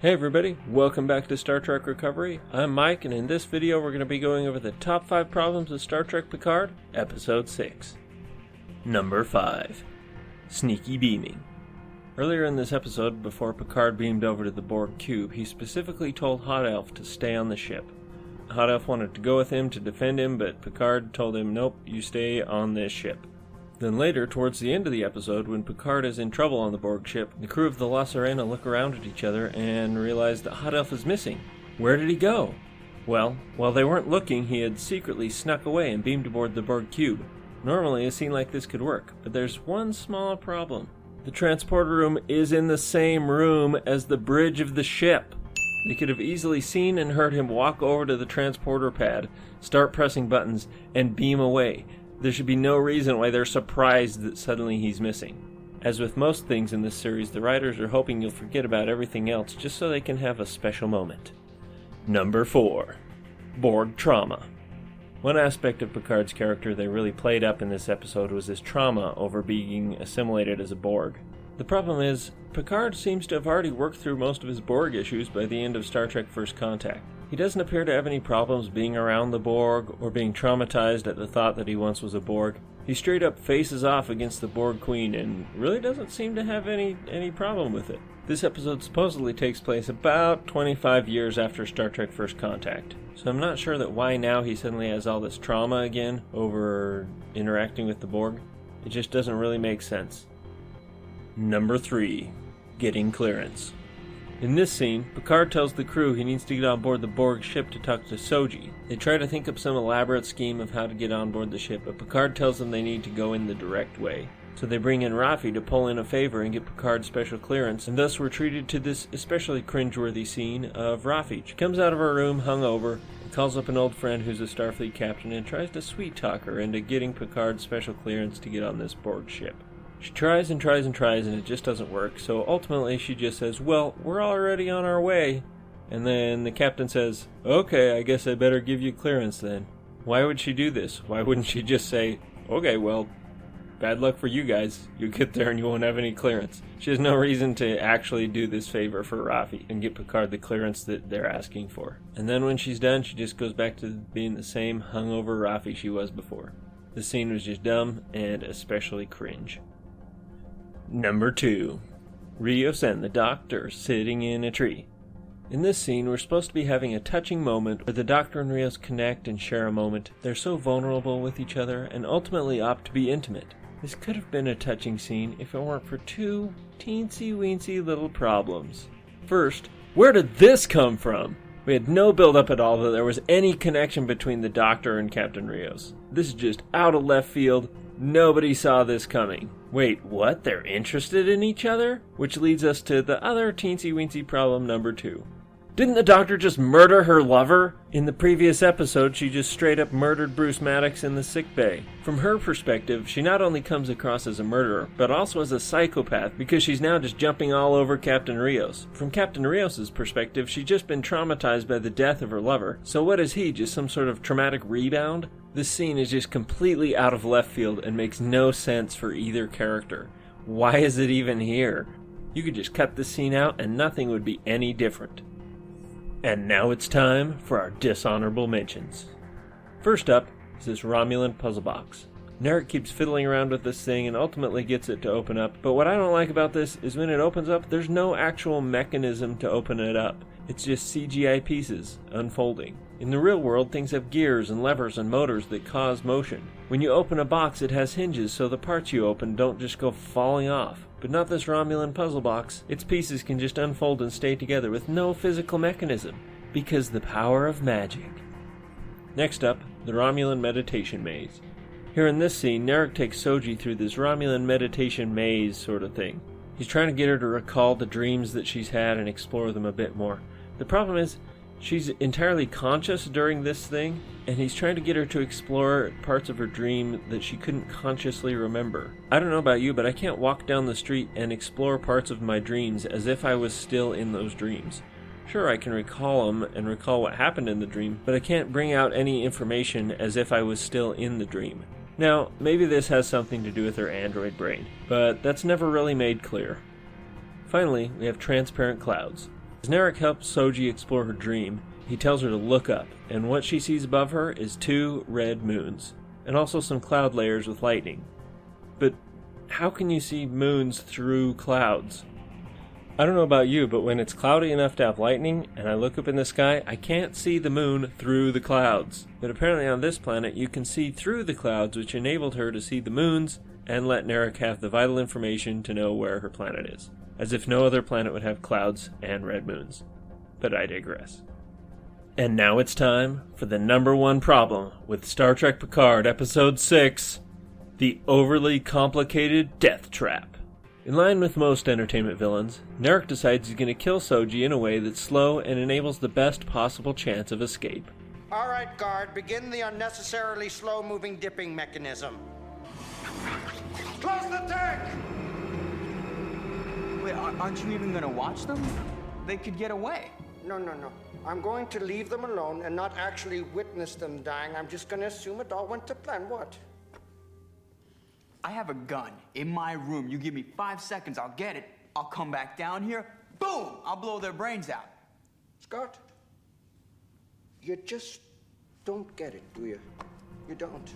Hey everybody, welcome back to Star Trek Recovery. I'm Mike, and in this video we're going to be going over the top 5 problems of Star Trek Picard, Episode 6. Number 5. Sneaky Beaming. Earlier in this episode, before Picard beamed over to the Borg cube, he specifically told Hot Elf to stay on the ship. Hot Elf wanted to go with him to defend him, but Picard told him, nope, you stay on this ship. Then later, towards the end of the episode, when Picard is in trouble on the Borg ship, the crew of the La Sirena look around at each other and realize that Hot Elf is missing. Where did he go? Well, while they weren't looking, he had secretly snuck away and beamed aboard the Borg cube. Normally, a scene like this could work, but there's one small problem. The transporter room is in the same room as the bridge of the ship. They could have easily seen and heard him walk over to the transporter pad, start pressing buttons, and beam away. There should be no reason why they're surprised that suddenly he's missing. As with most things in this series, the writers are hoping you'll forget about everything else just so they can have a special moment. Number 4. Borg Trauma. One aspect of Picard's character they really played up in this episode was his trauma over being assimilated as a Borg. The problem is, Picard seems to have already worked through most of his Borg issues by the end of Star Trek First Contact. He doesn't appear to have any problems being around the Borg or being traumatized at the thought that he once was a Borg. He straight up faces off against the Borg Queen and really doesn't seem to have any problem with it. This episode supposedly takes place about 25 years after Star Trek First Contact, so I'm not sure that why now he suddenly has all this trauma again over interacting with the Borg. It just doesn't really make sense. Number 3. Getting clearance. In this scene, Picard tells the crew he needs to get on board the Borg ship to talk to Soji. They try to think up some elaborate scheme of how to get on board the ship, but Picard tells them they need to go in the direct way. So they bring in Raffi to pull in a favor and get Picard special clearance, and thus we're treated to this especially cringeworthy scene of Raffi. She comes out of her room hungover, and calls up an old friend who's a Starfleet captain and tries to sweet talk her into getting Picard special clearance to get on this Borg ship. She tries and tries and tries, and it just doesn't work, so ultimately she just says, well, we're already on our way. And then the captain says, okay, I guess I better give you clearance then. Why would she do this? Why wouldn't she just say, okay, well, bad luck for you guys. You'll get there and you won't have any clearance. She has no reason to actually do this favor for Raffi and get Picard the clearance that they're asking for. And then when she's done, she just goes back to being the same hungover Raffi she was before. The scene was just dumb and especially cringe. Number 2. Rios and the Doctor sitting in a tree. In this scene, we're supposed to be having a touching moment where the Doctor and Rios connect and share a moment. They're so vulnerable with each other and ultimately opt to be intimate. This could have been a touching scene if it weren't for 2 teensy-weensy little problems. First, where did this come from? We had no build-up at all that there was any connection between the Doctor and Captain Rios. This is just out of left field. Nobody saw this coming. Wait, what? They're interested in each other? Which leads us to the other teensy-weensy problem number 2. Didn't the Doctor just murder her lover? In the previous episode, she just straight up murdered Bruce Maddox in the sickbay. From her perspective, she not only comes across as a murderer, but also as a psychopath because she's now just jumping all over Captain Rios. From Captain Rios' perspective, she's just been traumatized by the death of her lover. So what is he, just some sort of traumatic rebound? This scene is just completely out of left field and makes no sense for either character. Why is it even here? You could just cut this scene out and nothing would be any different. And now it's time for our Dishonorable Mentions. First up is this Romulan Puzzlebox. Narek keeps fiddling around with this thing and ultimately gets it to open up, but what I don't like about this is when it opens up, there's no actual mechanism to open it up. It's just CGI pieces unfolding. In the real world, things have gears and levers and motors that cause motion. When you open a box, it has hinges so the parts you open don't just go falling off. But not this Romulan puzzle box. Its pieces can just unfold and stay together with no physical mechanism, because the power of magic. Next up, the Romulan meditation maze. Here in this scene, Narek takes Soji through this Romulan meditation maze sort of thing. He's trying to get her to recall the dreams that she's had and explore them a bit more. The problem is, she's entirely conscious during this thing, and he's trying to get her to explore parts of her dream that she couldn't consciously remember. I don't know about you, but I can't walk down the street and explore parts of my dreams as if I was still in those dreams. Sure, I can recall them and recall what happened in the dream, but I can't bring out any information as if I was still in the dream. Now, maybe this has something to do with her android brain, but that's never really made clear. Finally, we have transparent clouds. As Narek helps Soji explore her dream, he tells her to look up, and what she sees above her is 2 red moons, and also some cloud layers with lightning. But how can you see moons through clouds? I don't know about you, but when it's cloudy enough to have lightning, and I look up in the sky, I can't see the moon through the clouds. But apparently on this planet, you can see through the clouds, which enabled her to see the moons, and let Narek have the vital information to know where her planet is. As if no other planet would have clouds and red moons. But I digress. And now it's time for the number 1 problem with Star Trek Picard Episode 6, the overly complicated Deathtrap. In line with most entertainment villains, Narek decides he's going to kill Soji in a way that's slow and enables the best possible chance of escape. All right, guard, begin the unnecessarily slow-moving dipping mechanism. Close the tank! Wait, aren't you even gonna watch them? They could get away. No. I'm going to leave them alone and not actually witness them dying. I'm just gonna assume it all went to plan. What? I have a gun in my room. You give me 5 seconds, I'll get it. I'll come back down here. Boom! I'll blow their brains out. Scott, you just don't get it, do you? You don't.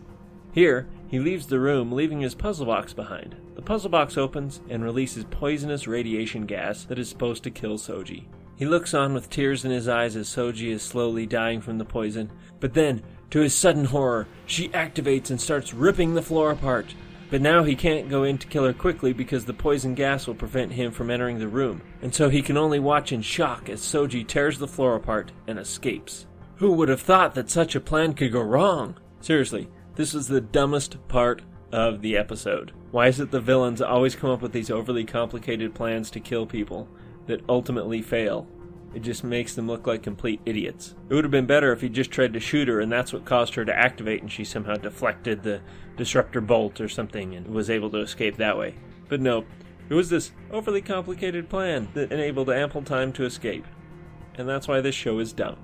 Here, he leaves the room, leaving his puzzle box behind. The puzzle box opens and releases poisonous radiation gas that is supposed to kill Soji. He looks on with tears in his eyes as Soji is slowly dying from the poison, but then, to his sudden horror, she activates and starts ripping the floor apart. But now he can't go in to kill her quickly because the poison gas will prevent him from entering the room, and so he can only watch in shock as Soji tears the floor apart and escapes. Who would have thought that such a plan could go wrong? Seriously, this is the dumbest part of the episode. Why is it the villains always come up with these overly complicated plans to kill people that ultimately fail? It just makes them look like complete idiots. It would have been better if he just tried to shoot her and that's what caused her to activate and she somehow deflected the disruptor bolt or something and was able to escape that way. But no, it was this overly complicated plan that enabled ample time to escape. And that's why this show is dumb.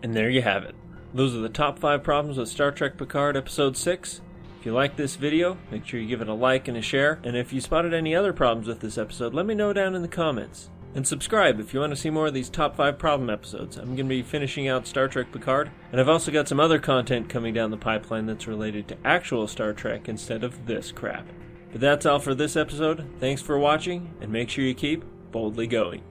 And there you have it. Those are the top 5 problems with Star Trek Picard Episode 6. If you like this video, make sure you give it a like and a share. And if you spotted any other problems with this episode, let me know down in the comments. And subscribe if you want to see more of these top 5 problem episodes. I'm going to be finishing out Star Trek Picard, and I've also got some other content coming down the pipeline that's related to actual Star Trek instead of this crap. But that's all for this episode. Thanks for watching, and make sure you keep boldly going.